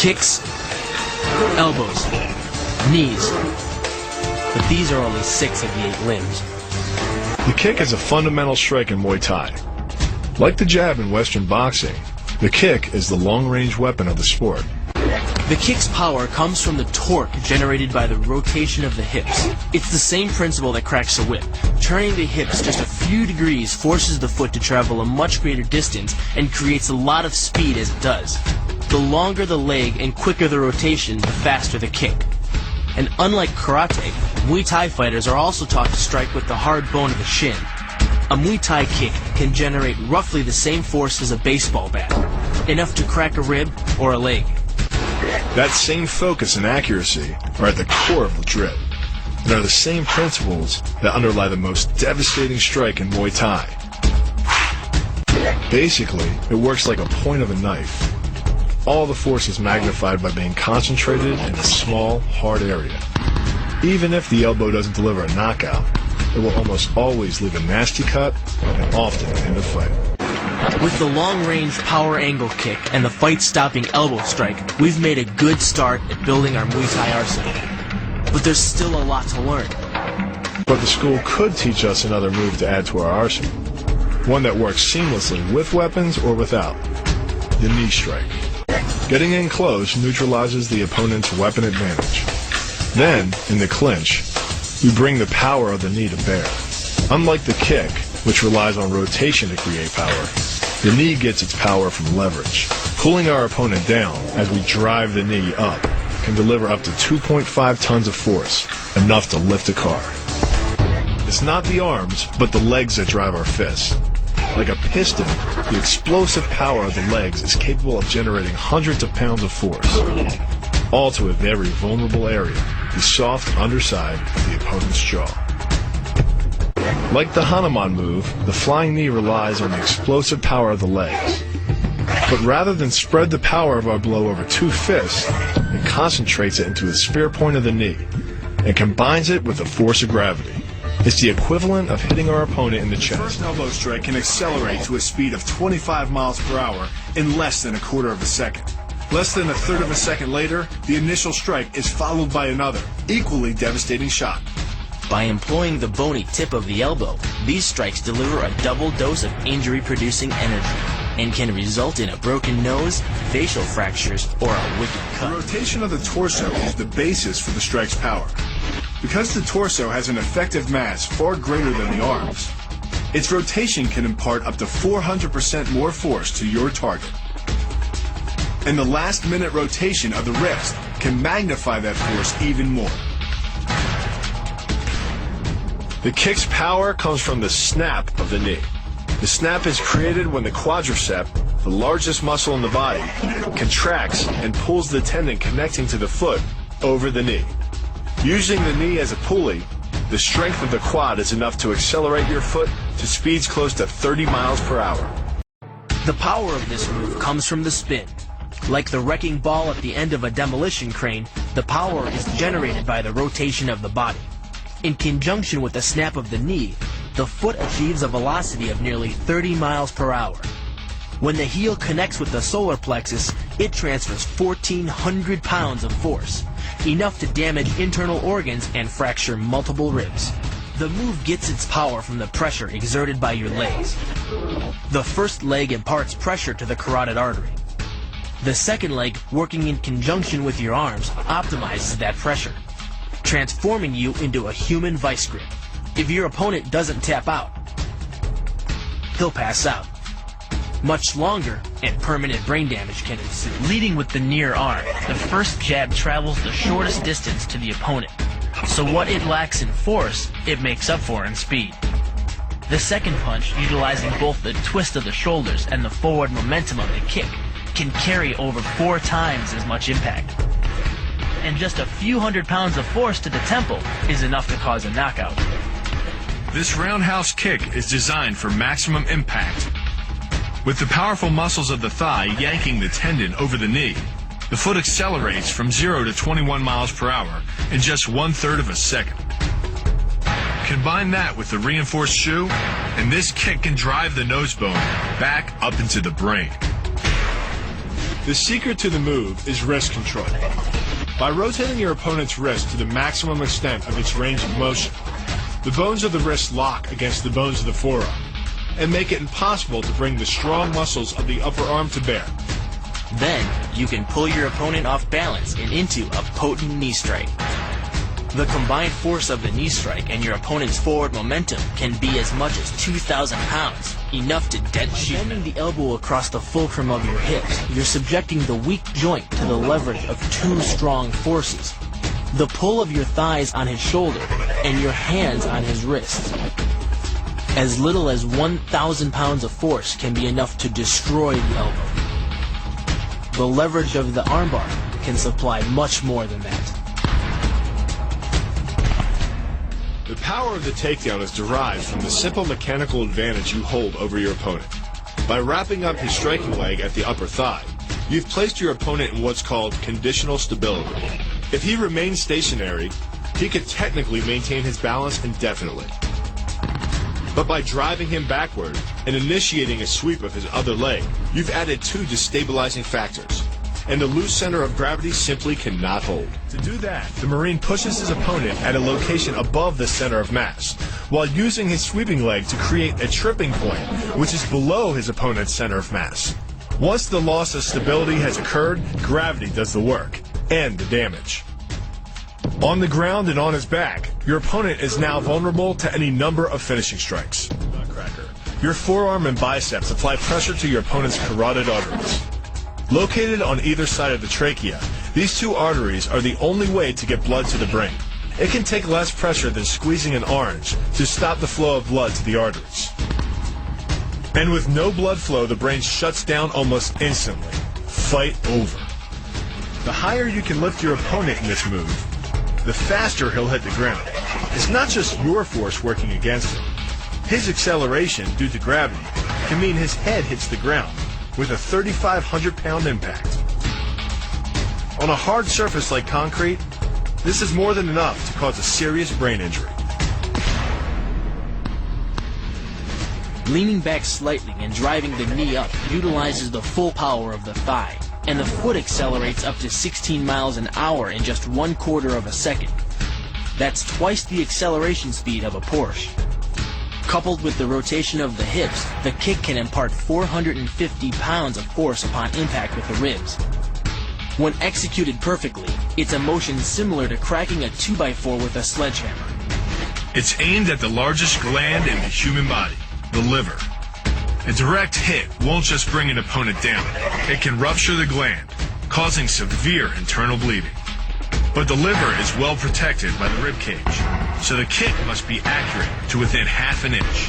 Kicks, elbows, knees. But these are only 6 of the 8 limbs. The kick is a fundamental strike in Muay Thai. Like the jab in Western boxing, the kick is the long-range weapon of the sport. The kick's power comes from the torque generated by the rotation of the hips. It's the same principle that cracks a whip. Turning the hips just a few degrees forces the foot to travel a much greater distance and creates a lot of speed as it does. The longer the leg and quicker the rotation, the faster the kick. And unlike karate, Muay Thai fighters are also taught to strike with the hard bone of the shin. A Muay Thai kick can generate roughly the same force as a baseball bat, enough to crack a rib or a leg. That same focus and accuracy are at the core of the drip, and are the same principles that underlie the most devastating strike in Muay Thai. Basically, it works like a point of a knife. All the force is magnified by being concentrated in a small, hard area. Even if the elbow doesn't deliver a knockout, it will almost always leave a nasty cut and often end a fight. With the long-range power angle kick and the fight-stopping elbow strike, we've made a good start at building our Muay Thai arsenal. But there's still a lot to learn. But the school could teach us another move to add to our arsenal. One that works seamlessly with weapons or without. The knee strike. Getting in close neutralizes the opponent's weapon advantage. Then, in the clinch, we bring the power of the knee to bear. Unlike the kick, which relies on rotation to create power, the knee gets its power from leverage. Pulling our opponent down as we drive the knee up can deliver up to 2.5 tons of force, enough to lift a car. It's not the arms, but the legs that drive our fists. Like a piston, the explosive power of the legs is capable of generating hundreds of pounds of force, all to a very vulnerable area, the soft underside of the opponent's jaw. Like the Humam move, the flying knee relies on the explosive power of the legs. But rather than spread the power of our blow over 2 fists, it concentrates it into the spear point of the knee and combines it with the force of gravity. It's the equivalent of hitting our opponent in the chest. The first elbow strike can accelerate to a speed of 25 miles per hour in less than a quarter of a second. Less than a third of a second later, the initial strike is followed by another, equally devastating shot. By employing the bony tip of the elbow, these strikes deliver a double dose of injury-producing energy and can result in a broken nose, facial fractures, or a wicked cut. The rotation of the torso is the basis for the strike's power. Because the torso has an effective mass far greater than the arms, its rotation can impart up to 400% more force to your target. And the last-minute rotation of the wrist can magnify that force even more. The kick's power comes from the snap of the knee. The snap is created when the quadricep, the largest muscle in the body, contracts and pulls the tendon connecting to the foot over the knee. Using the knee as a pulley, the strength of the quad is enough to accelerate your foot to speeds close to 30 miles per hour. The power of this move comes from the spin. Like the wrecking ball at the end of a demolition crane, the power is generated by the rotation of the body. In conjunction with the snap of the knee, the foot achieves a velocity of nearly 30 miles per hour. When the heel connects with the solar plexus, it transfers 1,400 pounds of force, enough to damage internal organs and fracture multiple ribs. The move gets its power from the pressure exerted by your legs. The first leg imparts pressure to the carotid artery. The second leg, working in conjunction with your arms, optimizes that pressure, transforming you into a human vice grip. If your opponent doesn't tap out, he'll pass out. Much longer and permanent brain damage can ensue. Leading with the near arm, the first jab travels the shortest distance to the opponent, so what it lacks in force, it makes up for in speed. The second punch, utilizing both the twist of the shoulders and the forward momentum of the kick, can carry over 4 times as much impact. And just a few hundred pounds of force to the temple is enough to cause a knockout. This roundhouse kick is designed for maximum impact. With the powerful muscles of the thigh yanking the tendon over the knee, the foot accelerates from 0 to 21 miles per hour in just 1/3 of a second. Combine that with the reinforced shoe, and this kick can drive the nose bone back up into the brain. The secret to the move is wrist control. By rotating your opponent's wrist to the maximum extent of its range of motion, the bones of the wrist lock against the bones of the forearm and make it impossible to bring the strong muscles of the upper arm to bear. Then, you can pull your opponent off balance and into a potent knee strike. The combined force of the knee strike and your opponent's forward momentum can be as much as 2,000 pounds, enough to dent sheet metal. Bending the elbow across the fulcrum of your hips, you're subjecting the weak joint to the leverage of two strong forces. The pull of your thighs on his shoulder and your hands on his wrists. As little as 1,000 pounds of force can be enough to destroy the elbow. The leverage of the armbar can supply much more than that. The power of the takedown is derived from the simple mechanical advantage you hold over your opponent. By wrapping up his striking leg at the upper thigh, you've placed your opponent in what's called conditional stability. If he remains stationary, he could technically maintain his balance indefinitely. But by driving him backward and initiating a sweep of his other leg, you've added two destabilizing factors, and the loose center of gravity simply cannot hold. To do that, the Marine pushes his opponent at a location above the center of mass, while using his sweeping leg to create a tripping point, which is below his opponent's center of mass. Once the loss of stability has occurred, gravity does the work, and the damage. On the ground and on his back, your opponent is now vulnerable to any number of finishing strikes. Nutcracker. Your forearm and biceps apply pressure to your opponent's carotid arteries. Located on either side of the trachea, these two arteries are the only way to get blood to the brain. It can take less pressure than squeezing an orange to stop the flow of blood to the arteries. And with no blood flow, the brain shuts down almost instantly. Fight over. The higher you can lift your opponent in this move, the faster he'll hit the ground. It's not just your force working against him. His acceleration due to gravity can mean his head hits the ground with a 3,500-pound impact. On a hard surface like concrete, this is more than enough to cause a serious brain injury. Leaning back slightly and driving the knee up utilizes the full power of the thigh, and the foot accelerates up to 16 miles an hour in just 1/4 of a second. That's twice the acceleration speed of a Porsche. Coupled with the rotation of the hips, the kick can impart 450 pounds of force upon impact with the ribs. When executed perfectly, it's a motion similar to cracking a 2x4 with a sledgehammer. It's aimed at the largest gland in the human body, the liver. A direct hit won't just bring an opponent down. It can rupture the gland, causing severe internal bleeding. But the liver is well protected by the rib cage, so the kick must be accurate to within half an inch.